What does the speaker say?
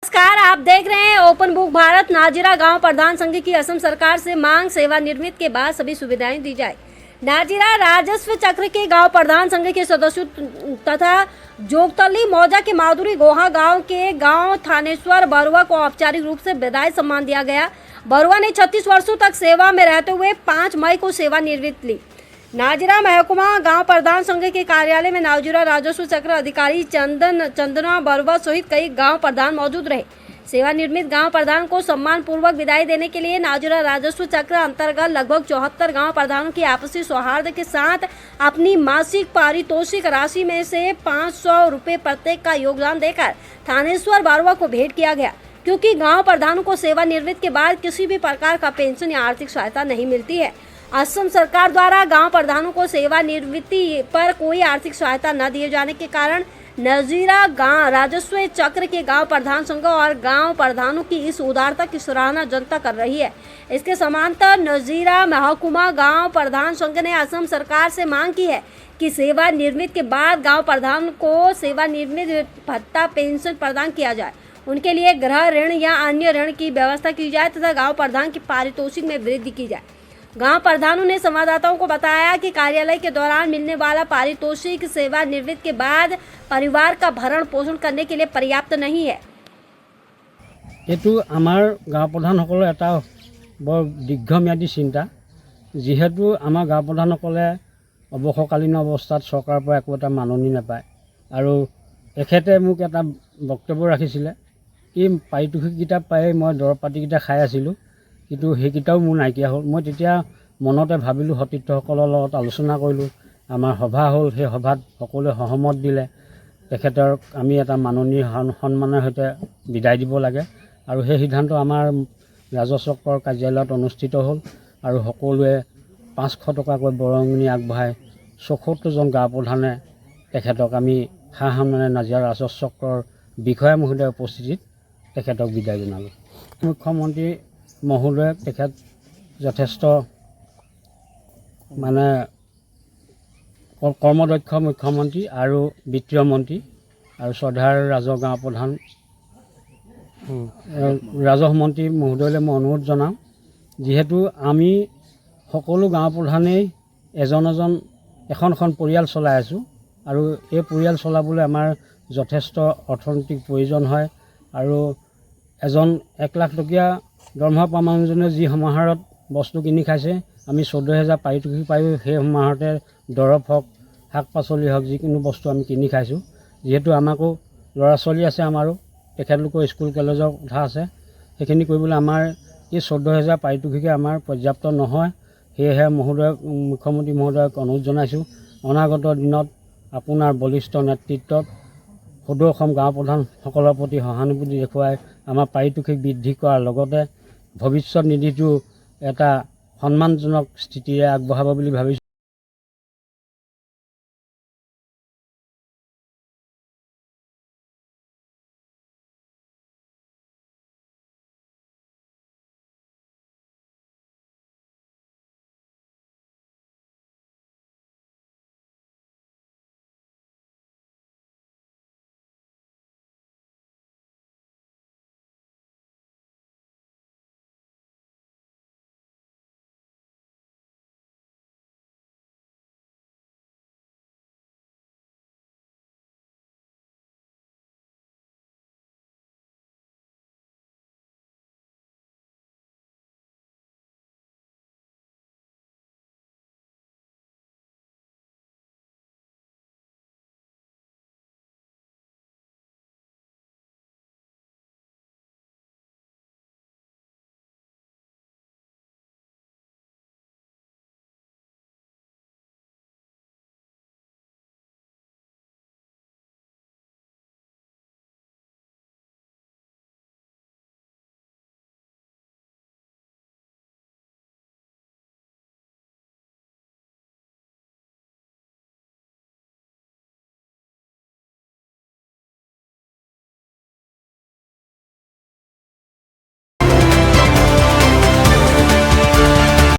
नमस्कार, आप देख रहे हैं ओपन बुक भारत। नाजिरा गांव प्रधान संघ की असम सरकार से मांग, सेवानिवृत्त के बाद सभी सुविधाएं दी जाए। नाजिरा राजस्व चक्र के गांव प्रधान संघ के सदस्यों तथा जोगतली मौजा के माधुरी गोहा गांव के गांव थानेश्वर बरुआ को औपचारिक रूप से विदाई सम्मान दिया गया। बरुआ ने 36 वर्षों तक सेवा में रहते हुए 5 मई को सेवानिवृत्ति ली। नाजिरा महकुमा गांव प्रधान संघ के कार्यालय में नाजिरा राजस्व चक्र अधिकारी चंदना बरुआ सहित कई गांव प्रधान मौजूद रहे। सेवानिवृत्त गांव प्रधान को सम्मान पूर्वक विदाई देने के लिए नाजिरा राजस्व चक्र अंतर्गत लगभग 74 गांव प्रधानों की आपसी सौहार्द के साथ अपनी मासिक पारितोषिक राशि में से 500 रुपये प्रत्येक का योगदान देकर थानेश्वर बरुआ को भेंट किया गया, क्योंकि गांव प्रधानों को सेवानिवृत्त के बाद किसी भी प्रकार का पेंशन या आर्थिक सहायता नहीं मिलती है। असम सरकार द्वारा गांव प्रधानों को सेवानिवृत्ति पर कोई आर्थिक सहायता न दिए जाने के कारण नाजिरा गांव राजस्व चक्र के गांव प्रधान संघ और गांव प्रधानों की इस उदारता की सराहना जनता कर रही है। इसके समांतर नाजिरा महकुमा गांव प्रधान संघ ने असम सरकार से मांग की है कि सेवानिवृत्त के बाद गांव प्रधान को सेवानिवृत्त भत्ता पेंशन प्रदान किया जाए, उनके लिए गृह ऋण या अन्य ऋण की व्यवस्था की जाए तथा गांव प्रधान की पारितोषिक में वृद्धि की जाए। गांव प्रधानों ने संवाददाताओं को बताया कि कार्यालय के दौरान मिलने वाला पारितोषिक सेवानिवृत्त के बाद परिवार का भरण पोषण करने के लिए पर्याप्त नहीं है। एटू आमार गाँव प्रधानসকলৰ এটা বৰ দীৰ্ঘম্যাদী চিন্তা, যিহেতু আমাৰ গাঁও প্ৰধানসকলে অৱসৰকালীন অৱস্থাত চৰকাৰৰ পৰা একো এটা মাননি নাপায় আৰু এখেতে মোক এটা বক্তব্য ৰাখিছিলে, এই পাৰিতোষিককেইটা পাই মই দৰৱ পাতিকেইটা খাই আছিলোঁ, কিন্তু সেইকেইটাও মোৰ নাইকিয়া হ'ল। মই তেতিয়া মনতে ভাবিলোঁ, সতীৰ্থসকলৰ লগত আলোচনা কৰিলোঁ, আমাৰ সভা হ'ল, সেই সভাত সকলোৱে সহমত দিলে তেখেতৰ আমি এটা মাননীয় সন্মানৰ সৈতে বিদায় দিব লাগে আৰু সেই সিদ্ধান্ত আমাৰ ৰাজচক্ৰৰ কাৰ্যালয়ত অনুষ্ঠিত হ'ল আৰু সকলোৱে 500 টকাকৈ বৰঙণি আগবঢ়াই 74জন গাঁও প্ৰধানে তেখেতক আমি সন্মানেৰে নাজিৰা ৰাজচক্ৰৰ বিষয়া মহোদয়ৰ উপস্থিতিত তেখেতক বিদায় জনালোঁ। মুখ্যমন্ত্ৰী মহোদয় তেখেত যথেষ্ট মানে কৰ্মদক্ষ মুখ্যমন্ত্ৰী আৰু বিত্তীয় মন্ত্ৰী আৰু শ্ৰদ্ধাৰ ৰাজহ গাঁও প্ৰধান ৰাজহ মন্ত্ৰী মহোদয়লৈ মই অনুৰোধ জনাওঁ, যিহেতু আমি সকলো গাঁও প্ৰধানেই এজন এখন পৰিয়াল চলাই আছোঁ আৰু এই পৰিয়াল চলাবলৈ আমাৰ যথেষ্ট অৰ্থনৈতিক প্ৰয়োজন হয় আৰু এজন 1 লাখ টকীয়া দৰমহা পোৱা মানুহজনে যি সমাহাৰত বস্তু কিনি খাইছে, আমি 14,000 পাৰিতোষিক পায়ো সেই সমাহাৰতে দৰৱ হওক, শাক পাচলি হওক, যিকোনো বস্তু আমি কিনি খাইছোঁ। যিহেতু আমাকো ল'ৰা ছোৱালী আছে, আমাৰো তেখেতলোকৰ স্কুল কলেজৰ কথা আছে, সেইখিনি কৰিবলৈ আমাৰ এই 14,000 পাৰিতোষিকে আমাৰ পৰ্যাপ্ত নহয়। সেয়েহে মুখ্যমন্ত্ৰী মহোদয়ক অনুৰোধ জনাইছোঁ, অনাগত দিনত আপোনাৰ বলিষ্ঠ নেতৃত্বত সদৌ অসম গাঁও প্ৰধানসকলৰ প্ৰতি সহানুভূতি দেখুৱাই আমাৰ পাৰিতোষিক বৃদ্ধি কৰাৰ লগতে ভৱিষ্যত নিধিটো এটা সন্মানজনক স্থিতিৰে আগবঢ়াব বুলি ভাবিছোঁ।